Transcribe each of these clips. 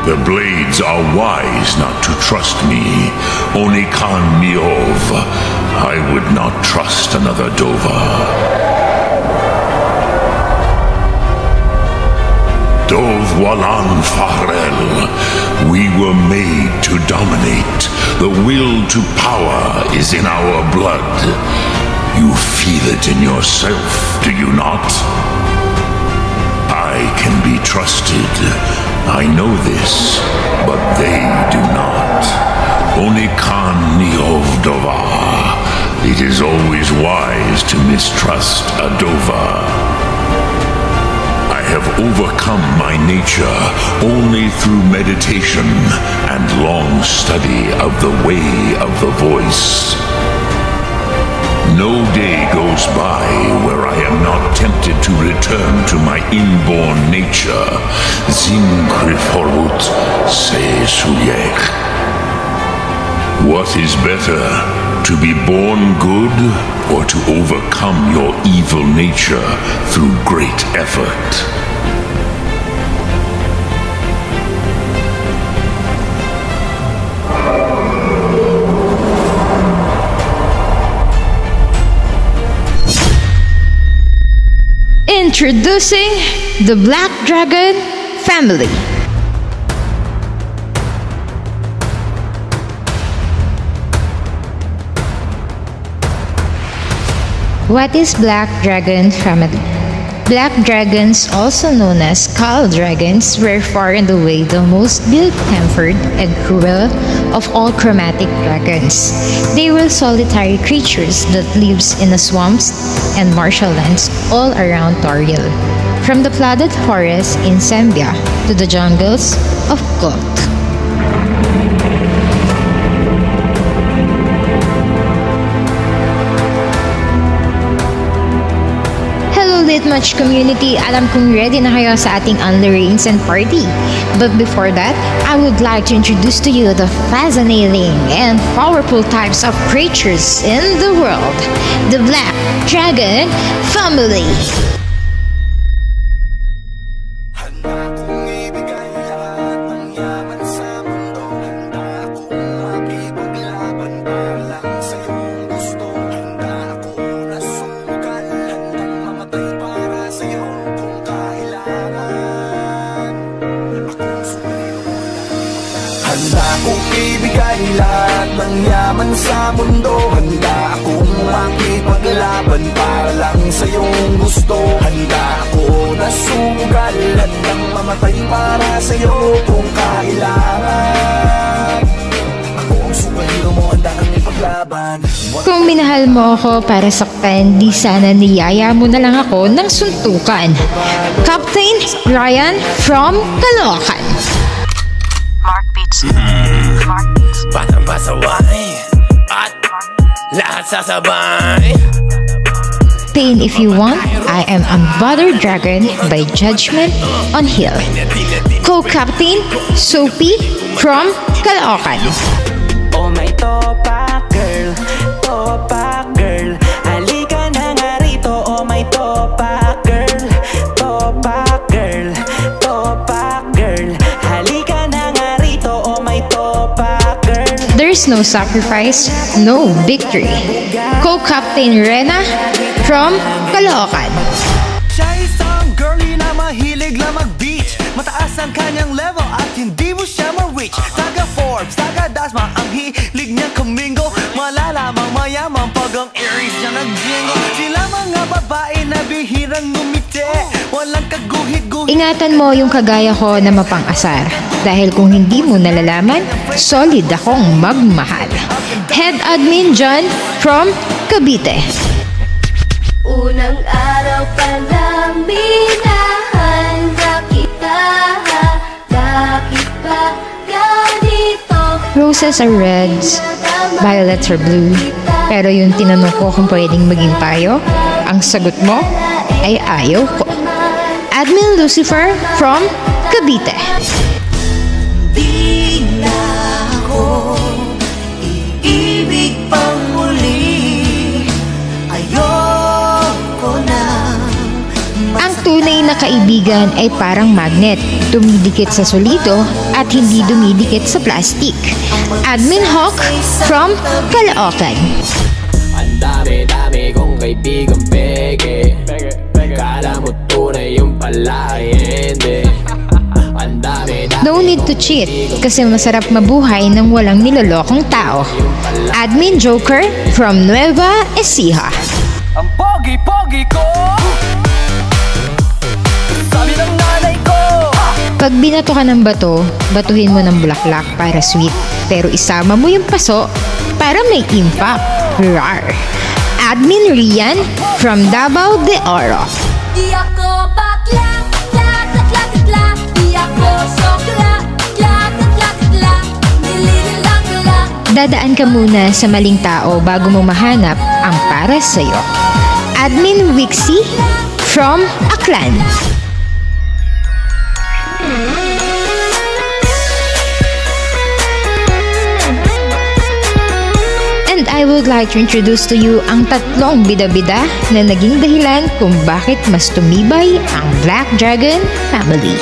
The blades are wise not to trust me. Only Khan Miov. I would not trust another Dova. Dov Walan Farel. We were made to dominate. The will to power is in our blood. You feel it in yourself, do you not? I can be trusted. I know this, but they do not. Only Khan Niov Dova. It is always wise to mistrust a Dova. I have overcome my nature only through meditation and long study of the way of the voice. No day goes by where I am not tempted to return to my inborn nature. Zimkrifhorut se suyek. What is better, to be born good or to overcome your evil nature through great effort? Introducing the Black Dragon family. What is Black Dragon family? Black dragons, also known as Khal dragons, were far and away the most ill-tempered and cruel of all chromatic dragons. They were solitary creatures that lives in the swamps and marshlands all around Toriel, from the flooded forests in Sembia to the jungles of Kot. Litmatch community, alam kong ready na kayo sa ating Unlearns and party. But before that, I would like to introduce to you the fascinating and powerful types of creatures in the world, the Black Dragon family. Handa akong ibigay lahat ng yaman sa mundo. Handa akong makipaglaban para lang sa iyong gusto. Handa ako na sumugal, handang mamatay para sa iyo kung kailangan. Ako ang superhero mo, handa kang ipaglaban. Kung minahal mo ako para saktan, di sana niyaya mo na lang ako ng suntukan. Captain Ryan from Caloocan. Mark Beats. Mark Beats. Batang pasaway at lahat sasabay. Pain if you want, I am Unbothered Dragon by Judgment on Hill. Co-Captain Sophie from Caloocan. Oh my topa girl, topa girl, halika na nga rito. Oh my topa girl, topa girl, topa girl, halika na nga rito. Oh my topa girl. There's no sacrifice, no victory. Co-Captain Rena from Caloocan. Siya isang girlie na mahilig lang mag-beach. Mataas ang kanyang level at hindi mo siya ma-reach. Taga Forbes, taga Dasma, ang hilig niya kumingo. Malalamang mayaman pag ang Aries niya nag-jingo. Sila mga babae na bihirang ngumiti, walang kaguhit-guhit. Ingatan mo yung kagaya ko na mapang-asar. Dahil kung hindi mo nalalaman, solid akong magmahal. Head Admin John from Cavite. Unang araw pa lang minahanda kita, bakit ba ganito? Roses are reds, violets are blue. Pero yung tinanong ko kung pwedeng maging tayo, ang sagot mo ay ayaw ko. Admin Lucifer from Cavite. Di na ako iibig pang muli, ayoko na. Ang tunay tunay na kaibigan ay parang magnet, dumidikit sa solido at hindi dumidikit sa plastic. Admin Hawk from Caloocan. Ang dami-dami kong kaibigang peke. Kala mo tunay yung pala ay hindi. No need to cheat kasi masarap mabuhay nang walang nilolokong tao. Admin Joker from Nueva Ecija. Ang pogi-pogi ko, sabi ng nanay ko. Pag binato ka ng bato, batuhin mo ng bulaklak para sweet. Pero isama mo yung paso para may impact. Rar. Admin Rian from Davao de Oro. Di ako bakla, kla, di ako sokla, kla, nilililangla. Dadaan ka muna sa maling tao bago mo mahanap ang para sa'yo. Admin Wixie from Aklan. And I would like to introduce to you ang tatlong bida-bida na naging dahilan kung bakit mas tumibay ang Black Dragon family.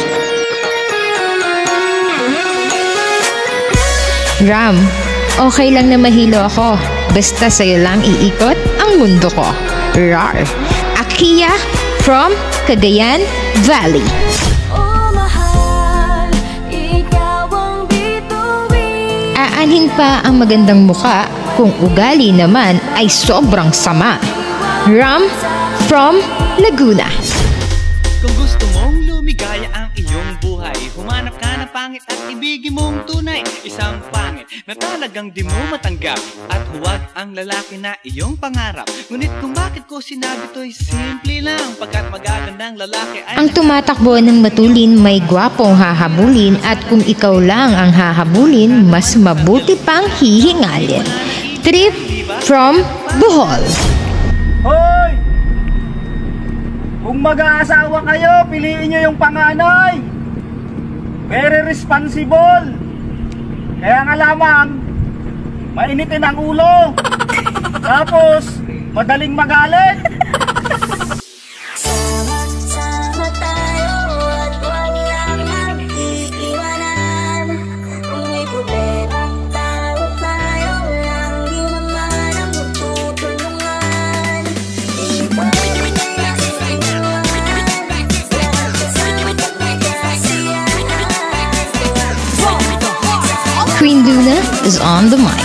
Ram, okay lang na mahilo ako. Basta sa'yo lang iikot ang mundo ko. Rar. Akia from Cagayan Valley. Oh mahal, ikaw ang bituin. Aanhin pa ang magandang muka kung ugali naman ay sobrang sama. Ram from Laguna. Kung gusto mong lumigaya ang iyong buhay, humanap ka ng pangit at ibigin mong tunay. Isang pangit na talagang di mo matanggap, at huwag ang lalaki na iyong pangarap. Ngunit kung bakit ko sinabi to'y simple lang, pagkat magagandang lalaki ay Ang tumatakbo ng matulin may gwapong hahabulin, at kung ikaw lang ang hahabulin, mas mabuti pang hihingalin. Trip from Bohol. Hoy! Kung mag-aasawa kayo, piliin nyo yung panganay. Very responsible. Kaya nga lamang, mainitin ang ulo. Tapos, madaling magalit. Sama tayo at walang mag-iiwanan. Kung may problema tayo lang, di naman ang magtutulungan. Queen Luna is on the mic.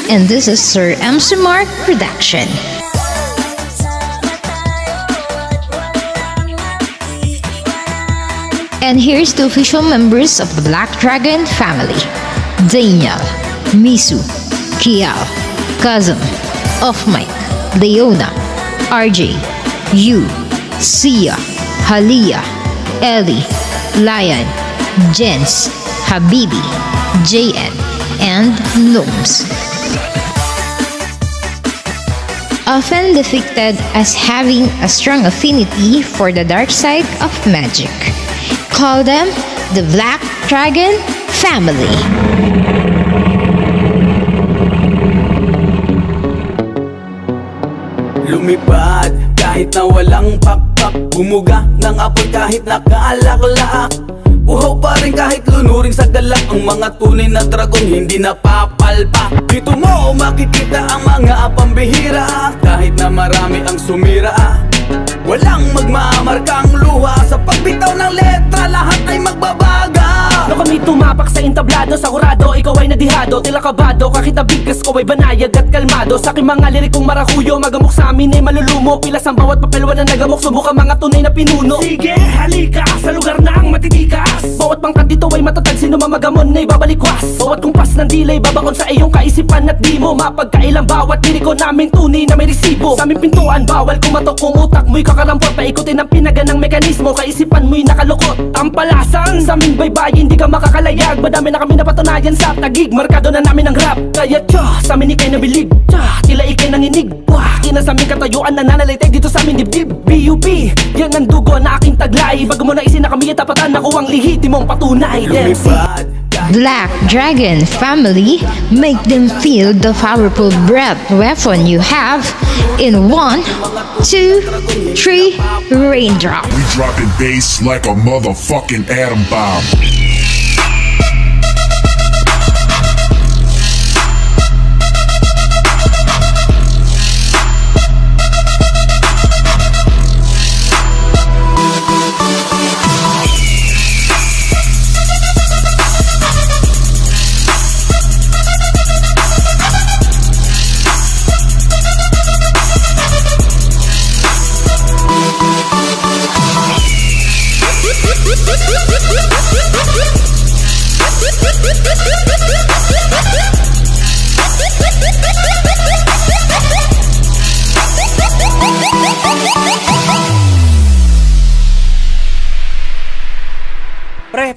And this is Sir MC Mark Production. And here's the official members of the Black Dragon family. Daniel, Misu, Kiao, Kazum, Off Mic, Leona, RJ, Yu, Sia, Halia, Ellie, Lion, Jens, Habibi, JN, and Looms. Often depicted as having a strong affinity for the dark side of magic. Call them the Black Dragon family. Lumipad kahit na walang pakpak, bumuga ng apoy kahit nakalaklak. Uhaw pa rin kahit lunuring sa galak, ang mga tunay na dragon hindi napapalpak. Dito mo makikita ang mga pambihira, kahit na marami ang sumira. Walang magmamarkang luha, sa pagbitaw ng letra lahat ay magbabaga. No kami tumapak sa entablado, sa kurado ikaw ay nadihado, tila kabado, kahit na bigkas ko ay banayad at kalmado. Sa aking mga lirikong marakuyo, magamok sa amin ay malulumo, pilas ang bawat papel wala nagamok, subukan mga tunay na pinuno. Sige, halika sa lugar na ang matitikas, bawat pangkat dito ay matatag, sino mamagamon ay babalikwas. Bawat kumpas ng dilay babakon sa iyong kaisipan at di mo mapagkailang bawat liriko namin tunay na may resibo. Sa aming pintuan bawal kumatok kung utak mo'y kakarampot, paikutin ang pinaganang mekanismo, kaisipan mo'y nakalukot. Ang palasan sa aming baybayin, hindi ka makakalayag, madami na kami napatunayan sa tagig, markado na namin ang rap. Kaya sa amin ikay nabilib, tila ikay nanginig. Ina sa aming katayuan na nanalitay dito sa aming dibdib. BUP, yan ang dugo na aking taglay, bago mo na isin na kami tapatan, nakuha ang lihitimong patunay. Lumipad Black Dragon family, make them feel the powerful breath weapon you have in 1, 2, 3, raindrop. We dropping bass like a motherfucking atom bomb.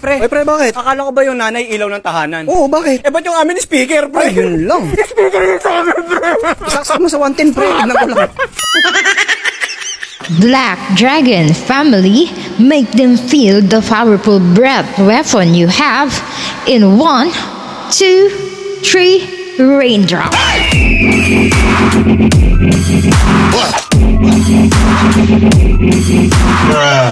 Pre. Ay, pre, bakit? Akala ko ba yung nanay ilaw ng tahanan? Oo, bakit? Eh, ba't yung amin speaker, pre? Ay, yun lang. Speaker yung sa amin, pre. Isaksak mo sa 110, pre. Tignan ko lang. Black Dragon family, make them feel the powerful breath weapon you have in 1, 2, 3, raindrop. Bruh.